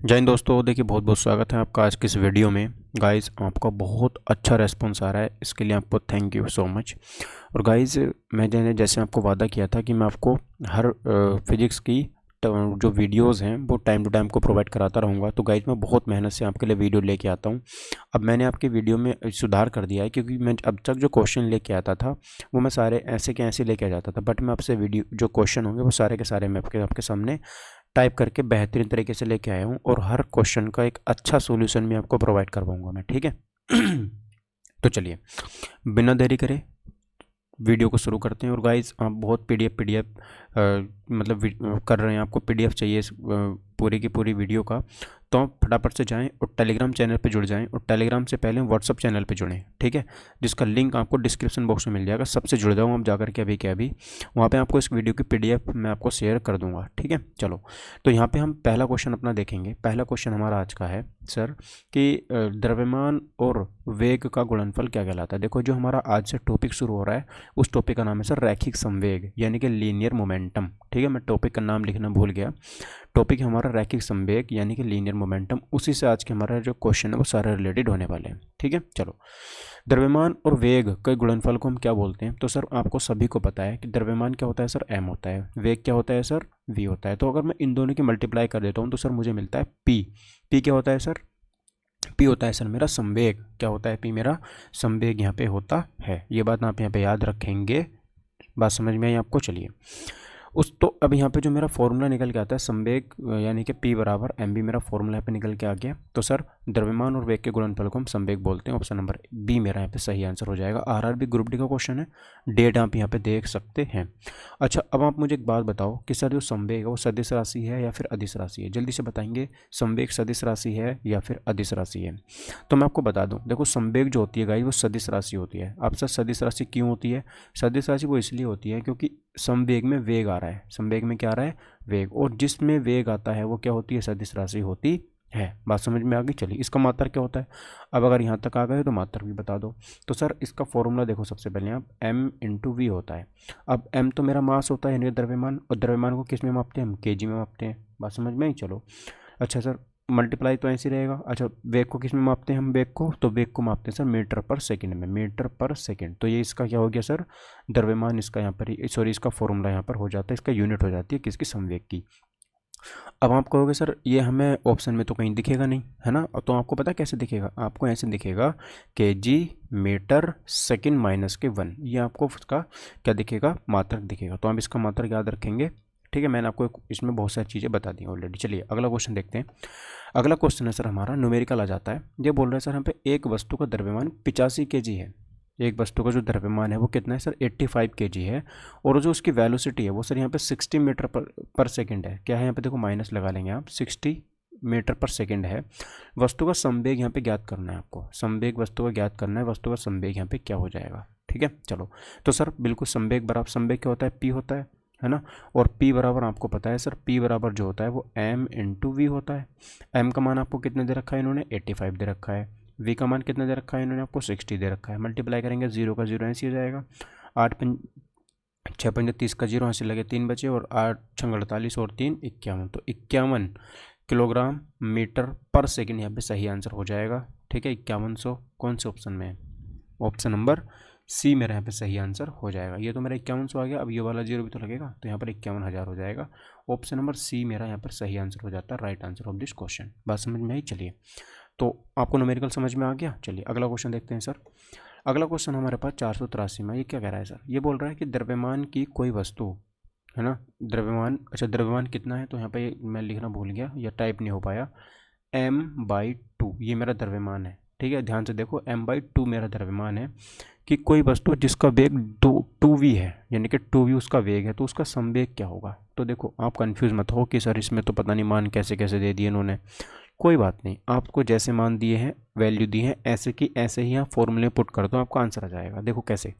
जय हिंद दोस्तों, देखिए बहुत बहुत स्वागत है आपका आज की इस वीडियो में। गाइस आपका बहुत अच्छा रेस्पॉन्स आ रहा है, इसके लिए आपको थैंक यू सो मच। और गाइस मैंने जैसे आपको वादा किया था कि मैं आपको हर फिजिक्स की जो वीडियोस हैं वो टाइम टू टाइम को प्रोवाइड कराता रहूँगा। तो गाइस मैं बहुत मेहनत से आपके लिए वीडियो लेके आता हूँ। अब मैंने आपकी वीडियो में सुधार कर दिया है, क्योंकि मैं अब तक जो क्वेश्चन लेके आता था वो मैं सारे ऐसे के ऐसे लेके आ जाता था, बट मैं आपसे वीडियो जो क्वेश्चन होंगे वो सारे के सारे मैं आपके सामने टाइप करके बेहतरीन तरीके से लेके आया हूँ, और हर क्वेश्चन का एक अच्छा सॉल्यूशन भी आपको प्रोवाइड करवाऊंगा मैं, ठीक है। तो चलिए बिना देरी करे वीडियो को शुरू करते हैं। और गाइस आप बहुत पीडीएफ मतलब कर रहे हैं, आपको पीडीएफ चाहिए इस पूरी की पूरी वीडियो का, तो आप फटाफट से जाएं और टेलीग्राम चैनल पे जुड़ जाएं। और टेलीग्राम से पहले व्हाट्सअप चैनल पे जुड़ें, ठीक है, जिसका लिंक आपको डिस्क्रिप्शन बॉक्स में मिल जाएगा। सबसे जुड़ जाऊँ आप जाकर के अभी के अभी, वहाँ पे आपको इस वीडियो की पीडीएफ मैं आपको शेयर कर दूंगा, ठीक है। चलो, तो यहाँ पे हम पहला क्वेश्चन अपना देखेंगे। पहला क्वेश्चन हमारा आज का है सर कि द्रव्यमान और वेग का गुणनफल क्या कहलाता है। देखो, जो हमारा आज से टॉपिक शुरू हो रहा है उस टॉपिक का नाम है सर रैखिक संवेग, यानी कि लीनियर मोमेंटम, ठीक है। मैं टॉपिक का नाम लिखना भूल गया। टॉपिक हमारा रैखिक संवेग यानी कि लीनियर मोमेंटम, उसी से आज के हमारा जो क्वेश्चन है वो सारे रिलेटेड होने वाले हैं, ठीक है। चलो, द्रव्यमान और वेग के गुणनफल को हम क्या बोलते हैं। तो सर आपको सभी को पता है कि द्रव्यमान क्या होता है सर, m होता है। वेग क्या होता है सर, v होता है। तो अगर मैं इन दोनों की मल्टीप्लाई कर देता हूँ तो सर मुझे मिलता है p। p क्या होता है सर, p होता है सर मेरा संवेग। क्या होता है p, मेरा संवेग यहाँ पे होता है। ये बात आप यहाँ पे याद रखेंगे। बात समझ में आई आपको। चलिए तो अब यहाँ पे जो मेरा फॉर्मूला निकल के आता है संवेग यानी कि P बराबर mv, मेरा फॉर्मूला यहाँ पे निकल के आ गया। तो सर द्रव्यमान और वेग के गुणनफल को हम संवेग बोलते हैं। ऑप्शन नंबर बी मेरा यहाँ पे सही आंसर हो जाएगा। आरआरबी ग्रुप डी का क्वेश्चन है, डेट आप यहाँ पे देख सकते हैं। अच्छा, अब आप मुझे एक बात बताओ कि सर जो संवेग है वो सदिश राशि है या फिर अदिश राशि है। जल्दी से बताएंगे, संवेग सदिश राशि है या फिर अदिश राशि है। तो मैं आपको बता दूं, देखो संवेग जो होती है गाइस वो सदिश राशि होती है। अब सर सदिश राशि क्यों होती है, सदिश राशि वो इसलिए होती है क्योंकि संवेग में वेग आ रहा है। संवेग में क्या आ रहा है, वेग, और जिसमें वेग आता है वो क्या होती है, सदिश राशि होती है। बात समझ में आ गई। चलिए, इसका मात्रक क्या होता है। अब अगर यहाँ तक आ गए तो मात्रक भी बता दो। तो सर इसका फॉर्मूला देखो, सबसे पहले आप m इंटू वी होता है। अब m तो मेरा मास होता है यानी द्रव्यमान, और द्रव्यमान को किस में मापते हैं हम, केजी में मापते हैं। बात समझ में आई। चलो अच्छा सर, मल्टीप्लाई तो ऐसे रहेगा। अच्छा, वेग को किस में मापते हैं हम, वेग को तो वेग को मापते हैं सर मीटर पर सेकंड में, मीटर पर सेकंड। तो ये इसका क्या हो गया सर, द्रव्यमान इसका यहाँ पर, सॉरी इसका फॉर्मूला यहाँ पर हो जाता है, इसका यूनिट हो जाती है किसकी, संवेग की। अब आप कहोगे सर ये हमें ऑप्शन में तो कहीं दिखेगा नहीं, है ना। तो आपको पता कैसे दिखेगा, आपको ऐसे दिखेगा केजी मीटर सेकंड माइनस के 1, ये आपको उसका क्या दिखेगा, मात्रक दिखेगा। तो आप इसका मात्रक याद रखेंगे, ठीक है। मैंने आपको इसमें बहुत सारी चीज़ें बता दी ऑलरेडी। चलिए अगला क्वेश्चन देखते हैं। अगला क्वेश्चन है सर हमारा न्यूमेरिकल आ जाता है। ये बोल रहे हैं सर हम पे एक वस्तु का द्रव्यमान 85 केजी है। एक वस्तु का जो द्रव्यमान है वो कितना है सर, 85 केजी है। और जो उसकी वेलोसिटी है वो सर यहाँ पे 60 मीटर पर सेकंड है। क्या है यहाँ पे, देखो माइनस लगा लेंगे आप, 60 मीटर पर सेकंड है। वस्तु का संवेग यहाँ पे ज्ञात करना है आपको, संवेग वस्तु का ज्ञात करना है। वस्तु का संवेग यहाँ पे क्या हो जाएगा, ठीक है। चलो, तो सर बिल्कुल संवेग बराबर, संवेग क्या होता है, p होता है ना। और p बराबर आपको पता है सर, p बराबर जो होता है वो m इंटू वी होता है। m का मान आपको कितने दे रखा है इन्होंने, 85 दे रखा है। v का मान कितना दे रखा है इन्होंने, आपको 60 दे रखा है। मल्टीप्लाई करेंगे, जीरो का जीरो ऐसे हो जाएगा। 6 पंजे 30 का जीरो, ऐसे लगे 3 बचे, और 8 6 48 और 3 51। तो 51 किलोग्राम मीटर पर सेकंड यहाँ पे सही आंसर हो जाएगा, ठीक है। 5100 कौन से ऑप्शन में है, ऑप्शन नंबर सी मेरा यहाँ पे सही आंसर हो जाएगा। ये तो मेरा 5100 आ गया। अब ये वाला जीरो भी तो लगेगा, तो यहाँ पर 51,000 हो जाएगा। ऑप्शन नंबर सी मेरा यहाँ पर सही आंसर हो जाता है, right answer of this question. बात समझ में आई। चलिए, तो आपको न्यूमेरिकल समझ में आ गया। चलिए अगला क्वेश्चन देखते हैं सर। अगला क्वेश्चन हमारे पास 483 में, ये क्या कह रहा है सर, ये बोल रहा है कि द्रव्यमान की कोई वस्तु, है ना, द्रव्यमान, अच्छा द्रव्यमान कितना है, तो यहाँ पे मैं लिखना भूल गया या टाइप नहीं हो पाया, m/2 ये मेरा द्रव्यमान है, ठीक है। ध्यान से देखो, m/2 मेरा द्रव्यमान है कि कोई वस्तु जिसका वेग 2v है, यानी कि 2v उसका वेग है, तो उसका संवेग क्या होगा। तो देखो आप कंफ्यूज मत हो कि सर इसमें तो पता नहीं मान कैसे कैसे दे दिए इन्होंने। कोई बात नहीं, आपको जैसे मान दिए हैं, वैल्यू दी है, ऐसे की ऐसे ही आप फॉर्मूले पुट कर दो, आपका आंसर आ जाएगा। देखो कैसे,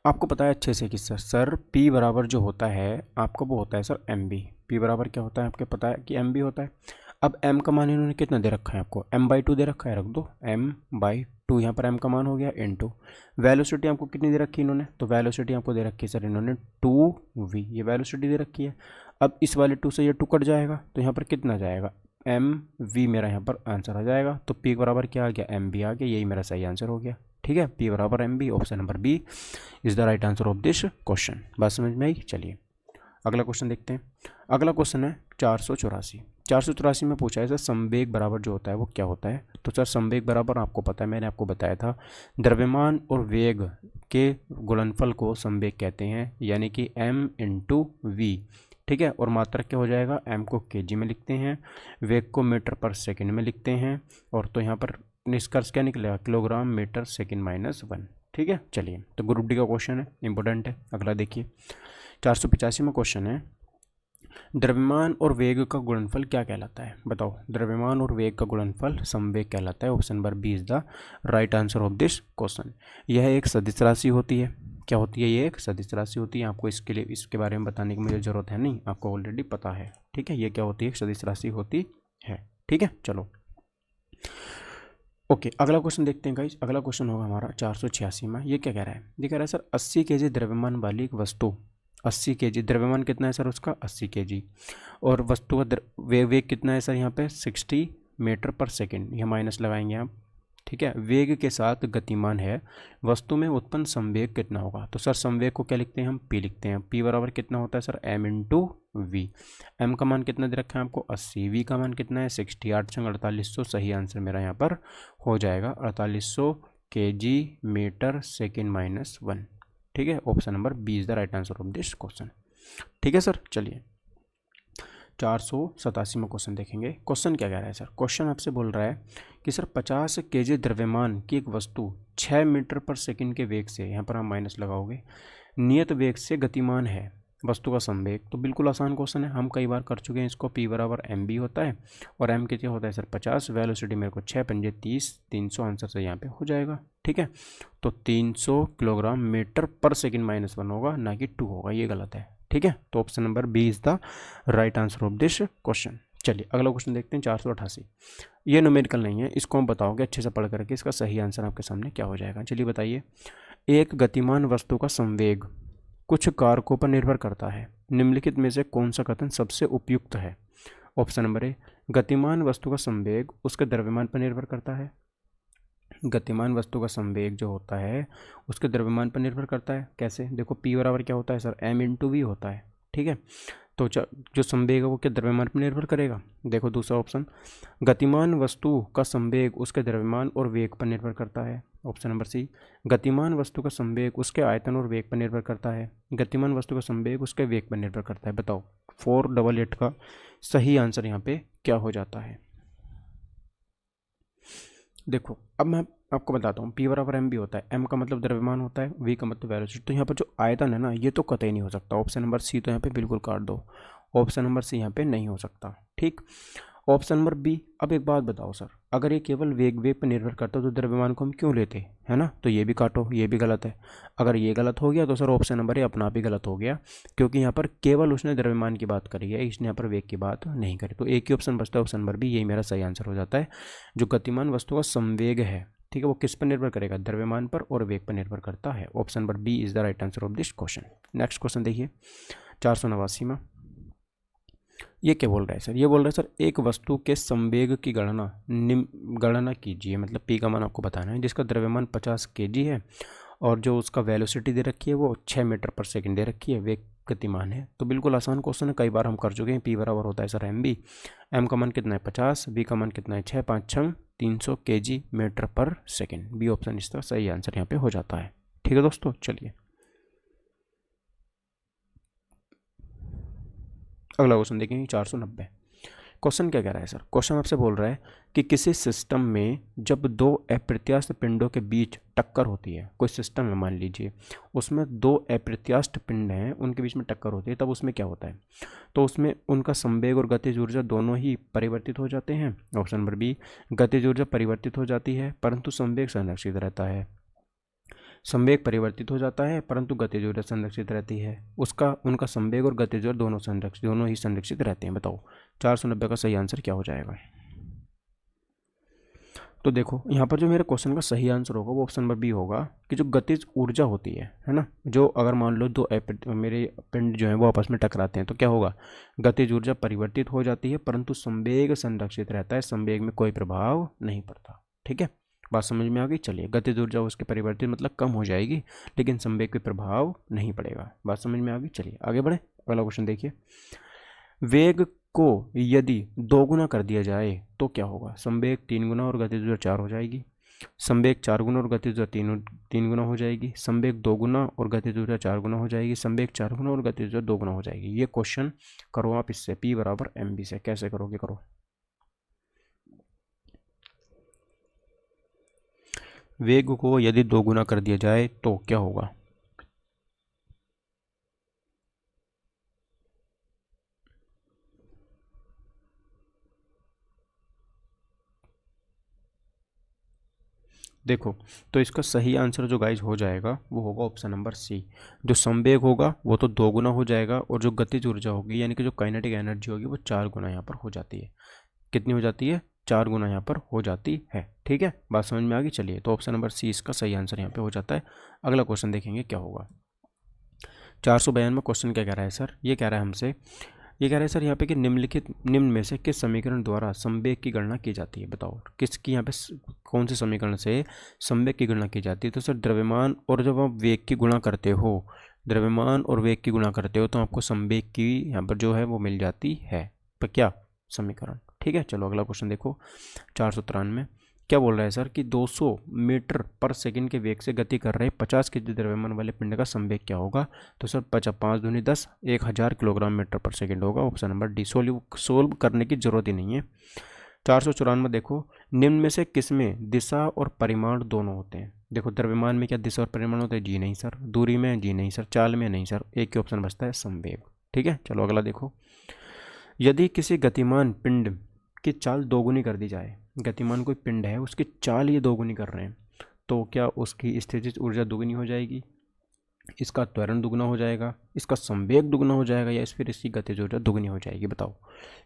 आपको पता है अच्छे से कि सर P बराबर जो होता है आपको वो होता है सर mb। P बराबर क्या होता है, आपको पता है कि mb होता है। अब m का मान इन्होंने कितना दे रखा है आपको, m/2 दे रखा है, रख दो m/2, यहाँ पर m का मान हो गया इंटू वेलोसिटी आपको कितनी दे रखी है इन्होंने, तो वेलोसिटी आपको दे रखी है सर इन्होंने 2v, ये वेलोसिटी दे रखी है। अब इस वाले 2 से ये 2 कट जाएगा, तो यहाँ पर कितना जाएगा, एम वी मेरा यहाँ पर आंसर आ जाएगा। तो पी बराबर क्या आ गया, एम बी आ गया, यही मेरा सही आंसर हो गया। ठीक है, पी बराबर M B, option number B is the right answer of this question. बात समझ में आई। चलिए अगला क्वेश्चन देखते हैं। अगला क्वेश्चन है 484। 484 में पूछा है सर संवेग बराबर जो होता है वो क्या होता है। तो सर संवेग बराबर आपको पता है, मैंने आपको बताया था, द्रव्यमान और वेग के गुणनफल को संवेग कहते हैं, यानी कि m इंटू वी। ठीक है, और मात्रक क्या हो जाएगा, m को kg में लिखते हैं, वेग को मीटर पर सेकंड में लिखते हैं, और तो यहाँ पर निष्कर्ष क्या निकलेगा, किलोग्राम मीटर सेकंड माइनस 1। ठीक है, चलिए तो ग्रुप डी का क्वेश्चन है, इंपॉर्टेंट है। अगला देखिए 485 में क्वेश्चन है, द्रव्यमान और वेग का गुणनफल क्या कहलाता है। बताओ, द्रव्यमान और वेग का गुणनफल संवेग कहलाता है। Option number B is the right answer of this question. यह एक सदिश राशि होती है। क्या होती है, ये एक सदिश राशि होती है। आपको इसके लिए इसके बारे में बताने की मुझे ज़रूरत है नहीं, आपको ऑलरेडी पता है। ठीक है, ये क्या होती है, एक सदिश राशि होती है। ठीक है, चलो ओके अगला क्वेश्चन देखते हैं गाइस। अगला क्वेश्चन होगा हमारा 486 में। ये क्या कह रहा है, ये कह रहा है सर 80 kg द्रव्यमान वाली एक वस्तु, 80 kg द्रव्यमान कितना है सर उसका, 80 kg, और वस्तु का वेग कितना है सर यहाँ पे 60 मीटर पर सेकेंड, यह माइनस लगाएंगे आप। ठीक है, वेग के साथ गतिमान है, वस्तु में उत्पन्न संवेग कितना होगा। तो सर संवेग को क्या लिखते हैं हम, पी लिखते हैं। पी बराबर कितना होता है sir, M into V. M का मान कितना दे रखा है आपको 80, वी का मान कितना है 60, 8 संग 4800, सही आंसर मेरा यहाँ पर हो जाएगा 4800 kg मीटर सेकेंड माइनस 1। ठीक है, option number B is the right answer of this question. ठीक है सर, चलिए 487 में क्वेश्चन देखेंगे। क्वेश्चन क्या कह रहा है सर, क्वेश्चन आपसे बोल रहा है कि सर 50 kg द्रव्यमान की एक वस्तु 6 मीटर पर सेकंड के वेग से, यहाँ पर हम माइनस लगाओगे, नियत वेग से गतिमान है, वस्तु का संवेग। तो बिल्कुल आसान क्वेश्चन है, हम कई बार कर चुके हैं इसको। P बराबर एम बी होता है, और एम कितना होता है सर 50, वेलोसिटी मेरे को 6 पंजे 30, 300 आंसर से यहाँ पे हो जाएगा। ठीक है, तो 300 किलोग्राम मीटर पर सेकेंड माइनस 1 होगा, ना कि 2 होगा, ये गलत है। ठीक है, तो option number B is the right answer of this question. चलिए अगला क्वेश्चन देखते हैं 488। ये न्यूमेरिकल नहीं है, इसको हम बताओगे अच्छे से पढ़ करके, इसका सही आंसर आपके सामने क्या हो जाएगा। चलिए बताइए, एक गतिमान वस्तु का संवेग कुछ कारकों पर निर्भर करता है, निम्नलिखित में से कौन सा कथन सबसे उपयुक्त है। ऑप्शन नंबर ए, गतिमान वस्तु का संवेग उसके द्रव्यमान पर निर्भर करता है। गतिमान वस्तु का संवेग जो होता है उसके द्रव्यमान पर निर्भर करता है। कैसे, देखो P बराबर क्या होता है सर, m इंटू वी होता है। ठीक है, तो जो संवेग है वो क्या द्रव्यमान पर निर्भर करेगा। देखो दूसरा ऑप्शन, गतिमान वस्तु का संवेग उसके द्रव्यमान और वेग पर निर्भर करता है। ऑप्शन नंबर सी, गतिमान वस्तु का संवेग उसके आयतन और वेग पर निर्भर करता है। गतिमान वस्तु का संवेग उसके वेग पर निर्भर करता है। बताओ 488 का सही आंसर यहाँ पे क्या हो जाता है। देखो अब मैं आपको बताता हूँ, P बराबर एम भी होता है, M का मतलब द्रव्यमान होता है, V का मतलब वेलोसिटी। तो यहाँ पर जो आयतन है ना, ये तो कतई नहीं हो सकता। ऑप्शन नंबर सी तो यहाँ पे बिल्कुल काट दो, ऑप्शन नंबर सी यहाँ पे नहीं हो सकता। ठीक, ऑप्शन नंबर बी। अब एक बात बताओ सर, अगर ये केवल वेग पर निर्भर करता तो द्रव्यमान को हम क्यों लेते, है ना। तो ये भी काटो, ये भी गलत है। अगर ये गलत हो गया तो सर ऑप्शन नंबर ए अपना आप ही गलत हो गया, क्योंकि यहाँ पर केवल उसने द्रव्यमान की बात करी है, इसने यहाँ पर वेग की बात नहीं करी। तो एक ही ऑप्शन बचता है, ऑप्शन नंबर बी, यही मेरा सही आंसर हो जाता है। जो गतिमान वस्तु का संवेग है, ठीक है, वो किस पर निर्भर करेगा, द्रव्यमान पर और वेग पर निर्भर करता है। Option number B is the right answer of this question. Next question देखिए 489 में। ये क्या बोल रहा है सर, ये बोल रहा है सर एक वस्तु के संवेग की गणना कीजिए, मतलब P का मान आपको बताना है, जिसका द्रव्यमान 50 kg है और जो उसका वेलोसिटी दे रखी है वो 6 मीटर पर सेकंड दे रखी है, वेग गतिमान है। तो बिल्कुल आसान क्वेश्चन है, कई बार हम कर चुके हैं। P बराबर होता है सर एम बी, एम का मान कितना है 50, बी का मान कितना है 6 5 6 300 kg मीटर पर सेकेंड। बी ऑप्शन इसका सही आंसर यहाँ पे हो जाता है। ठीक है दोस्तों, चलिए अगला क्वेश्चन देखेंगे 490। क्वेश्चन क्या कह रहा है सर, क्वेश्चन आपसे बोल रहा है कि किसी सिस्टम में जब दो अप्रत्यास्थ पिंडों के बीच टक्कर होती है, कोई सिस्टम है मान लीजिए, उसमें दो अप्रत्यास्थ पिंड हैं, उनके बीच में टक्कर होती है, तब उसमें क्या होता है। तो उसमें उनका संवेग और गतिज ऊर्जा दोनों ही परिवर्तित हो जाते हैं। ऑप्शन नंबर बी, गतिज ऊर्जा परिवर्तित हो जाती है परंतु संवेग संरक्षित रहता है। संवेग परिवर्तित हो जाता है परंतु गतिज ऊर्जा संरक्षित रहती है। उनका संवेग और गतिज ऊर्जा दोनों ही संरक्षित रहते हैं। बताओ 490 का सही आंसर क्या हो जाएगा। तो देखो यहाँ पर जो मेरे क्वेश्चन का सही आंसर होगा वो ऑप्शन नंबर बी होगा कि जो गतिज ऊर्जा होती है ना, जो अगर मान लो दो मेरे पिंड जो है वो आपस में टकराते हैं तो क्या होगा, गतिज ऊर्जा परिवर्तित हो जाती है परंतु संवेग संरक्षित रहता है, संवेग में कोई प्रभाव नहीं पड़ता। ठीक है, बात समझ में आ गई। चलिए, गतिज ऊर्जा उसके परिवर्तित मतलब कम हो जाएगी लेकिन संवेग पे प्रभाव नहीं पड़ेगा। बात समझ में आ गई। चलिए आगे बढ़े, अगला क्वेश्चन देखिए। वेग को यदि दोगुना कर दिया जाए तो क्या होगा, संवेग 3 गुना और गतिज ऊर्जा 4 हो जाएगी, संवेग 4 गुना और गतिज ऊर्जा 3 गुना हो जाएगी, संवेग 2 गुना और गतिज ऊर्जा 4 गुना हो जाएगी, संवेग 4 गुना और गतिज ऊर्जा 2 गुना हो जाएगी। ये क्वेश्चन करो आप इससे, P बराबर mb से। कैसे करोगे, करो। वेग को यदि 2 गुना कर दिया जाए तो क्या होगा, देखो तो इसका सही आंसर जो गाइज हो जाएगा वो होगा ऑप्शन नंबर सी। जो संवेग होगा वो तो 2 गुना हो जाएगा और जो गतिज ऊर्जा होगी यानी कि जो काइनेटिक एनर्जी होगी वो 4 गुना यहाँ पर हो जाती है। कितनी हो जाती है, 4 गुना यहाँ पर हो जाती है। ठीक है, बात समझ में आ गई। चलिए, तो ऑप्शन नंबर सी इसका सही आंसर यहाँ पे हो जाता है। अगला क्वेश्चन देखेंगे क्या होगा। 452 में क्वेश्चन क्या कह रहा है सर, ये कह रहा है हमसे, ये कह रहा है सर यहाँ पे कि निम्न में से किस समीकरण द्वारा संवेग की गणना की जाती है, बताओ किसकी यहाँ पे कौन से समीकरण से संवेग की गणना की जाती है। तो सर द्रव्यमान और जब आप वेग की गुणा करते हो, द्रव्यमान और वेग की गुणा करते हो तो आपको संवेग की यहाँ पर जो है वो मिल जाती है, पर क्या समीकरण। ठीक है, चलो अगला क्वेश्चन देखो। 493 क्या बोल रहा है सर कि 200 मीटर पर सेकंड के वेग से गति कर रहे 50 केजी द्रव्यमान वाले पिंड का संवेग क्या होगा। तो सर 5 दूनी 10, 1000 किलोग्राम मीटर पर सेकंड होगा। Option number D. सोल्व करने की जरूरत ही नहीं है। 494 देखो, निम्न में से किसमें दिशा और परिमाण दोनों होते हैं। देखो द्रव्यमान में क्या दिशा और परिमाण होते हैं, जी नहीं सर। दूरी में, जी नहीं सर। चाल में, नहीं सर। एक ही ऑप्शन बचता है संवेग। ठीक है, चलो अगला देखो। यदि किसी गतिमान पिंड की चाल दोगुनी कर दी जाए, गतिमान कोई पिंड है उसकी चाल ये दोगुनी कर रहे हैं तो क्या उसकी स्थितिज ऊर्जा दुगुनी हो जाएगी, इसका त्वरण दुगना हो जाएगा, इसका संवेग दुगना हो जाएगा, या फिर इसकी गतिज ऊर्जा दुगनी हो जाएगी, बताओ।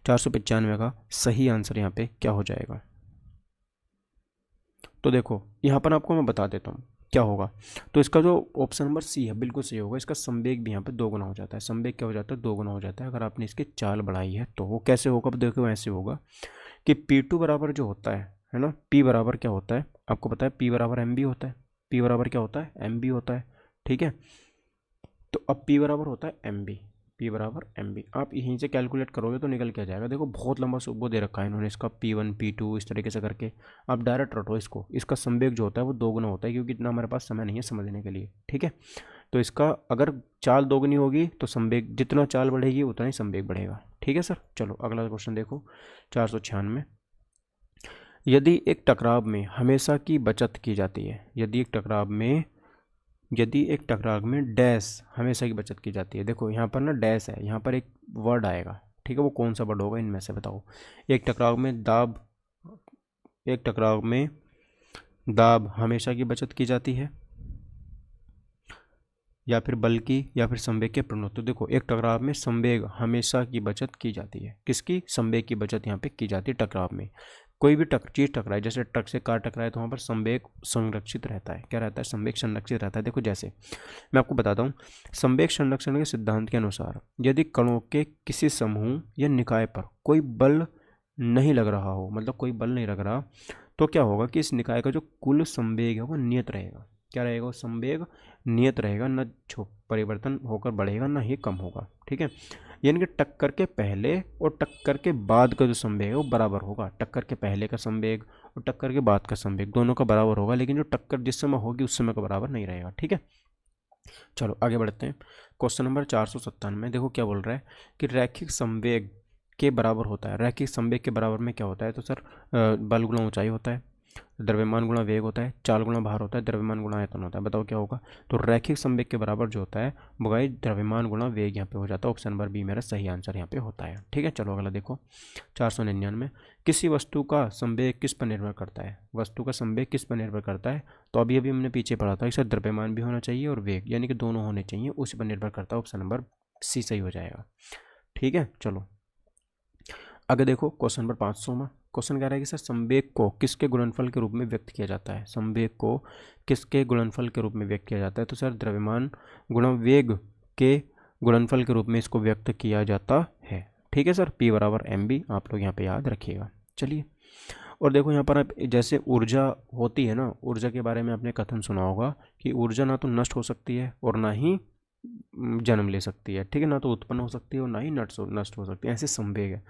495 का सही आंसर यहाँ पे क्या हो जाएगा। तो देखो यहाँ पर आपको मैं बता देता हूँ क्या होगा। तो इसका जो ऑप्शन नंबर सी है बिल्कुल सही होगा। इसका संवेग भी यहाँ पे 2 गुना हो जाता है। संवेग क्या हो जाता है, 2 गुना हो जाता है अगर आपने इसकी चाल बढ़ाई है तो। वो कैसे होगा, देखो ऐसे होगा कि P2 बराबर जो होता है ना, P बराबर क्या होता है आपको पता है, P बराबर MB होता है। P बराबर क्या होता है, MB होता है। ठीक है, तो अब P बराबर होता है MB, P बराबर MB। आप यहीं से कैलकुलेट करोगे तो निकल के आ जाएगा। देखो बहुत लंबा वो दे रखा है इन्होंने इसका, P1 P2 इस तरीके से करके आप डायरेक्ट रटो इसको। इसका संवेग जो होता है वो 2 गुना होता है क्योंकि इतना हमारे पास समय नहीं है समझने के लिए। ठीक है, तो इसका अगर चाल 2 गुनी होगी तो संवेग, जितना चाल बढ़ेगी उतना ही संवेग बढ़ेगा। ठीक है सर, चलो अगला क्वेश्चन देखो। 496, यदि एक टकराव में हमेशा की बचत की जाती है, यदि एक टकराव में डैश हमेशा की बचत की जाती है। देखो यहाँ पर ना डैश है, यहाँ पर एक वर्ड आएगा। ठीक है, वो कौन सा वर्ड होगा इनमें से बताओ। एक टकराव में दाब हमेशा की बचत की जाती है, या फिर बल की, या फिर संवेग के प्रणोत। तो देखो एक टकराव में संवेग हमेशा की बचत की जाती है। किसकी, संवेग की बचत यहाँ पे की जाती है टकराव में। कोई भी चीज टकराए, जैसे ट्रक से कार टकराए तो वहाँ पर संवेग संरक्षित रहता है। क्या रहता है, संवेग संरक्षित रहता है। देखो जैसे मैं आपको बताता हूँ, संवेग संरक्षण के सिद्धांत के अनुसार यदि कणों के किसी समूह या निकाय पर कोई बल नहीं लग रहा हो, मतलब कोई बल नहीं लग रहा, तो क्या होगा कि इस निकाय का जो कुल संवेग है वो नियत रहेगा। क्या रहेगा, वो संवेग नियत रहेगा, न परिवर्तन होकर बढ़ेगा ना ही कम होगा। ठीक है, यानी कि टक्कर के पहले और टक्कर के बाद का जो संवेग है वो बराबर होगा। टक्कर के पहले का संवेग और टक्कर के बाद का संवेग दोनों का बराबर होगा, लेकिन जो टक्कर जिस समय होगी उस समय का बराबर नहीं रहेगा। ठीक है, चलो आगे बढ़ते हैं। क्वेश्चन नंबर 497 देखो क्या बोल रहा है कि रैखिक संवेग के बराबर होता है। रैखिक संवेग के बराबर में क्या होता है, तो सर बल गुणा ऊंचाई होता है, द्रव्यमान गुणा वेग होता है, चाल गुणा भार होता है, द्रव्यमान गुणा आयतन होता है। बताओ क्या होगा। तो रैखिक संवेग के बराबर जो होता है वो गाइस द्रव्यमान गुणा वेग यहाँ पे हो जाता है। ऑप्शन नंबर बी मेरा सही आंसर यहाँ पे होता है। ठीक है, चलो अगला देखो। 499, किसी वस्तु का संवेग किस पर निर्भर करता है। वस्तु का संवेग किस पर निर्भर करता है, तो अभी अभी हमने पीछे पढ़ा था कि द्रव्यमान भी होना चाहिए और वेग, यानी कि दोनों होने चाहिए, उसी पर निर्भर करता है। ऑप्शन नंबर सी सही हो जाएगा। ठीक है, चलो आगे देखो। क्वेश्चन नंबर 500 क्वेश्चन कह रहा है कि सर संवेग को किसके गुणनफल के रूप में व्यक्त किया जाता है, संवेग को किसके गुणनफल के रूप में व्यक्त किया जाता है। तो सर द्रव्यमान गुणा वेग के गुणनफल के रूप में इसको व्यक्त किया जाता है। ठीक है सर, P बराबर mv आप लोग यहाँ पे याद रखिएगा। चलिए, और देखो यहाँ पर आप जैसे ऊर्जा होती है ना, ऊर्जा के बारे में आपने कथन सुना होगा कि ऊर्जा ना तो नष्ट हो सकती है और ना ही जन्म ले सकती है। ठीक है, ना तो उत्पन्न हो सकती है और ना ही नष्ट हो सकती है। ऐसे संवेग है,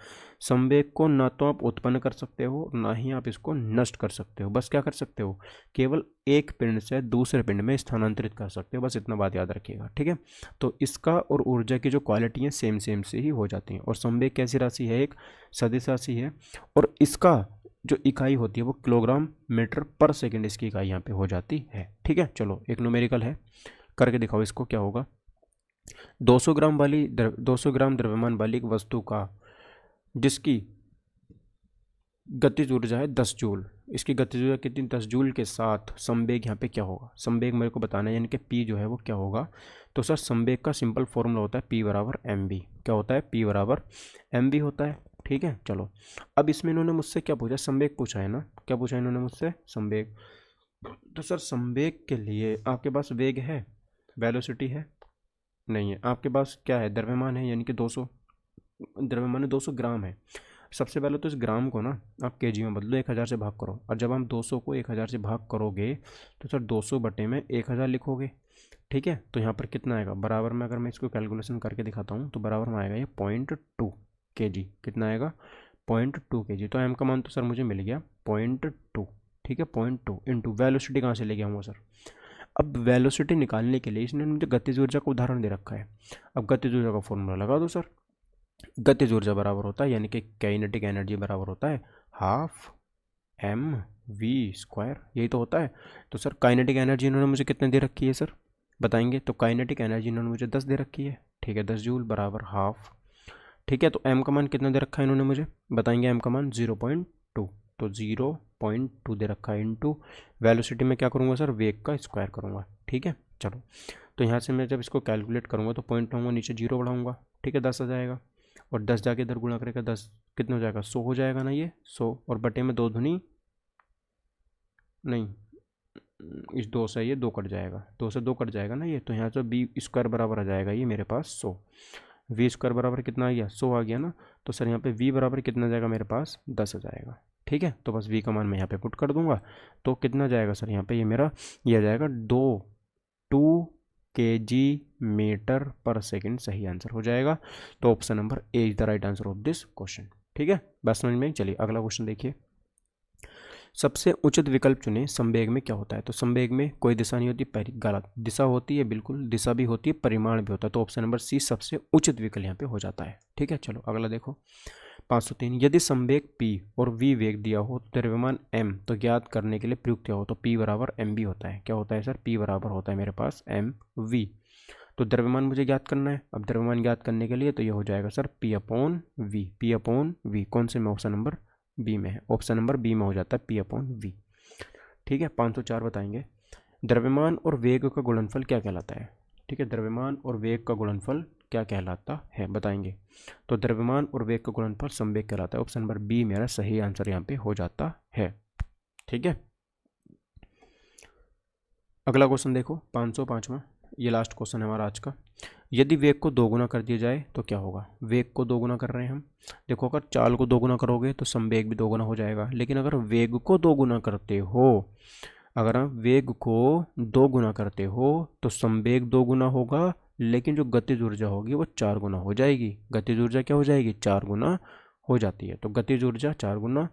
संवेग को ना तो आप उत्पन्न कर सकते हो ना ही आप इसको नष्ट कर सकते हो। बस क्या कर सकते हो, केवल एक पिंड से दूसरे पिंड में स्थानांतरित कर सकते हो। बस इतना बात याद रखिएगा। ठीक है, तो इसका और ऊर्जा की जो क्वालिटी है सेम से ही हो जाती हैं। और संवेग कैसी राशि है, एक सदिश राशि है, और इसका जो इकाई होती है वो किलोग्राम मीटर पर सेकेंड इसकी इकाई यहाँ पे हो जाती है। ठीक है, चलो एक न्यूमेरिकल है, करके दिखाओ इसको क्या होगा। 200 ग्राम वाली 200 ग्राम द्रव्यमान वाली एक वस्तु का जिसकी गतिज ऊर्जा है 10 जूल, इसकी गतिज ऊर्जा कितनी 10 जूल के साथ संवेग यहाँ पे क्या होगा, संवेग मेरे को बताना है, यानी कि P जो है वो क्या होगा। तो सर संवेग का सिंपल फॉर्मूला होता है P बराबर mv। क्या होता है, P बराबर mv होता है। ठीक है, चलो अब इसमें इन्होंने मुझसे क्या पूछा, संवेग पूछा है ना, क्या पूछा इन्होंने मुझसे, संवेग। तो सर संवेग के लिए आपके पास वेग है, वेलोसिटी है, नहीं है। आपके पास क्या है, द्रव्यमान है, यानी कि 200, द्रव्यमान 200 ग्राम है। सबसे पहले तो इस ग्राम को ना आप केजी में बदलो, 1000 से भाग करो, और जब हम 200 को 1000 से भाग करोगे तो सर 200 बटे में 1000 लिखोगे। ठीक है, तो यहाँ पर कितना आएगा, बराबर में अगर मैं इसको कैलकुलेशन करके दिखाता हूँ तो बराबर में आएगा ये 0.2 kg। कितना आएगा, 0.2 kg। तो एम का मान तो सर मुझे मिल गया 0.2। ठीक है, 0.2 इंटू वेलोसिटी कहाँ से ले गया हूँ सर। अब वेलोसिटी निकालने के लिए इसने मुझे गतिज ऊर्जा का उदाहरण दे रखा है। अब गतिज ऊर्जा का फॉर्मूला लगा दो सर। गतिज ऊर्जा बराबर होता है, यानी कि काइनेटिक एनर्जी बराबर होता है हाफ mv², यही तो होता है। तो सर काइनेटिक एनर्जी इन्होंने मुझे कितने दे रखी है सर, बताएंगे। तो काइनेटिक एनर्जी इन्होंने मुझे 10 दे रखी है। ठीक है, 10 जूल बराबर हाफ। ठीक है, तो m का मान कितना दे रखा है इन्होंने मुझे, बताएंगे। m का मान 0.2, तो 0.2 दे रखा है इंटू वेलोसिटी में क्या करूँगा सर, वेग का स्क्वायर करूँगा। ठीक है, चलो तो यहाँ से मैं जब इसको कैलकुलेट करूँगा तो पॉइंट लाऊंगा, नीचे 0 बढ़ाऊंगा। ठीक है, 10 आ जाएगा, और 10 जाके इधर गुणा करेगा, 10 कितना हो जाएगा, 100 हो जाएगा ना, ये 100, और बटे में 2 दूनी नहीं, इस 2 से ये 2 कट जाएगा, 2 से 2 कट जाएगा ना ये, तो यहाँ से v² बराबर आ जाएगा ये मेरे पास 100। v² बराबर कितना आ गया, 100 आ गया ना। तो सर यहाँ पे v बराबर कितना जाएगा मेरे पास, 10 आ जाएगा। ठीक है, तो बस v का मान मैं यहाँ पे पुट कर दूंगा, तो कितना जाएगा सर यहाँ पे, ये मेरा ये आ जाएगा 2 kg मीटर पर सेकेंड, सही आंसर हो जाएगा। तो option number A is the right answer of this question. ठीक है, बस समझ में। चलिए अगला क्वेश्चन देखिए, सबसे उचित विकल्प चुने, संवेग में क्या होता है। तो संवेग में कोई दिशा नहीं होती, पहली गलत, दिशा होती है, बिल्कुल दिशा भी होती है, परिमाण भी होता है। तो ऑप्शन नंबर सी सबसे उचित विकल्प यहाँ पे हो जाता है। ठीक है, चलो अगला देखो 503, यदि संवेग p और v वेग दिया हो तो द्रव्यमान m तो ज्ञात करने के लिए प्रयुक्त क्या हो। तो p बराबर mv होता है। क्या होता है सर, p बराबर होता है मेरे पास mv। तो द्रव्यमान मुझे ज्ञात करना है। अब द्रव्यमान ज्ञात करने के लिए तो ये हो जाएगा sir p upon v, p upon v कौन से में, ऑप्शन नंबर बी में है, ऑप्शन नंबर बी में हो जाता है p अपॉन v। ठीक है, 504 बताएंगे, द्रव्यमान और वेग का गुणनफल क्या कहलाता है। ठीक है, द्रव्यमान और वेग का गुणनफल क्या कहलाता है, बताएंगे। तो द्रव्यमान और वेग का गुणनफल संवेग कहलाता है। ऑप्शन नंबर बी मेरा सही आंसर यहाँ पे हो जाता है। ठीक है, अगला क्वेश्चन देखो 505वां, ये लास्ट क्वेश्चन है हमारा आज का। यदि वेग को दोगुना कर दिया जाए तो क्या होगा। वेग को दोगुना कर रहे हैं हम, देखो अगर चाल को दोगुना करोगे तो संवेग भी दोगुना हो जाएगा, लेकिन अगर वेग को दोगुना करते हो, अगर आप वेग को 2 गुना करते हो तो संवेग 2 गुना होगा, लेकिन जो गतिज ऊर्जा होगी वो 4 गुना हो जाएगी। गतिज ऊर्जा क्या हो जाएगी, 4 गुना हो जाती है। तो गतिज ऊर्जा 4 गुना,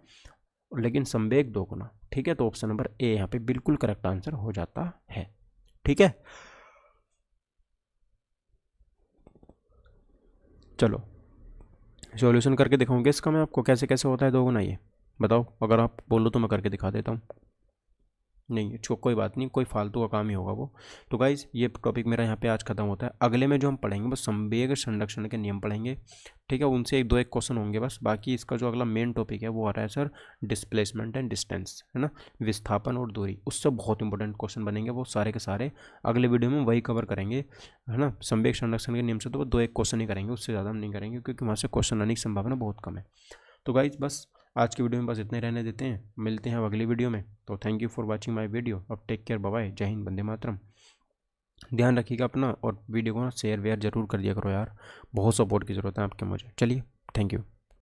लेकिन संवेग 2 गुना। ठीक है, तो ऑप्शन नंबर ए यहाँ पे बिल्कुल करेक्ट आंसर हो जाता है। ठीक है, चलो सॉल्यूशन करके दिखाऊंगे इसका मैं आपको, कैसे कैसे होता है 2 गुना। ये बताओ, अगर आप बोलो तो मैं करके दिखा देता हूँ। नहीं कोई बात नहीं, कोई फालतू का काम ही होगा वो। तो गाइज ये टॉपिक मेरा यहाँ पे आज खत्म होता है। अगले में जो हम पढ़ेंगे वो संवेग संरक्षण के नियम पढ़ेंगे। ठीक है, उनसे एक क्वेश्चन होंगे बस। बाकी इसका जो अगला मेन टॉपिक है वो आ रहा है सर डिस्प्लेसमेंट एंड डिस्टेंस, है ना, विस्थापन और दूरी। उससे बहुत इंपॉर्टेंट क्वेश्चन बनेंगे वो सारे के सारे। अगले वीडियो में वही कवर करेंगे, है ना। संवेग संरक्षण के नियम से तो वो 2 क्वेश्चन ही करेंगे, उससे ज़्यादा हम नहीं करेंगे, क्योंकि वहाँ से क्वेश्चन आने की संभावना बहुत कम है। तो गाइज बस आज की वीडियो में बस इतने रहने देते हैं, मिलते हैं अब अगली वीडियो में। तो thank you for watching my video. अब टेक केयर, बाय बाय, जय हिंद, वंदे मातरम। ध्यान रखिएगा अपना और वीडियो को ना शेयर वेयर जरूर कर दिया करो यार, बहुत सपोर्ट की ज़रूरत है आपके मुझे। चलिए, थैंक यू।